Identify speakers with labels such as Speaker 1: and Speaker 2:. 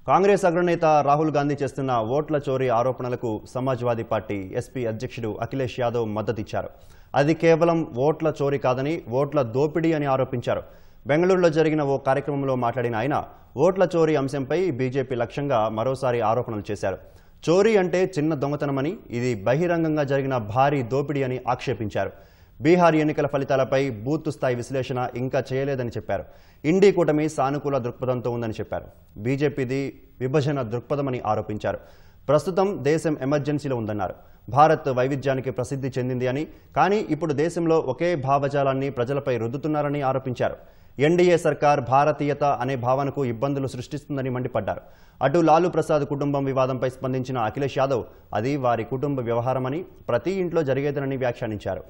Speaker 1: కాంగ్రెస్ అగ్రనేత రాహుల్ గాంధీ చేస్తున్న ఓట్ల చోరీ ఆరోపణలకు సమాజ్వాదీ పార్టీ ఎస్పీ అధ్యక్షుడు అఖిలేష్ యాదవ్ మద్దతిచ్చారు. అది కేవలం ఓట్ల చోరీ కాదని ఓట్ల దోపిడీ అని ఆరోపించారు. బెంగళూరులో జరిగిన ఓ కార్యక్రమంలో మాట్లాడిన ఆయన ఓట్ల చోరీ అంశంపై బీజేపీ లక్ష్యంగా మరోసారి ఆరోపణలు చేశారు. చోరీ అంటే చిన్న దొంగతనమని, ఇది బహిరంగంగా జరిగిన భారీ దోపిడీ అని ఆక్షేపించారు. బీహార్ ఎన్నికల ఫలితాలపై బూత్ స్థాయి విశ్లేషణ ఇంకా చేయలేదని చెప్పారు. ఇండీ కూటమి సానుకూల దృక్పథంతో ఉందని చెప్పారు. బీజేపీది విభజన దృక్పథమని ఆరోపించారు. ప్రస్తుతం దేశం ఎమర్జెన్సీలో ఉందన్నారు. భారత్ వైవిధ్యానికి ప్రసిద్ధి చెందింది అని, కానీ ఇప్పుడు దేశంలో ఒకే భావజాలాన్ని ప్రజలపై రుద్దుతున్నారని ఆరోపించారు. ఎన్డీఏ సర్కార్ భారతీయత అనే భావనకు ఇబ్బందులు సృష్టిస్తుందని మండిపడ్డారు. అటు లాలూ ప్రసాద్ కుటుంబం వివాదంపై స్పందించిన అఖిలేష్ యాదవ్ అది వారి కుటుంబ వ్యవహారమని, ప్రతి ఇంట్లో జరిగేదనని వ్యాఖ్యానించారు.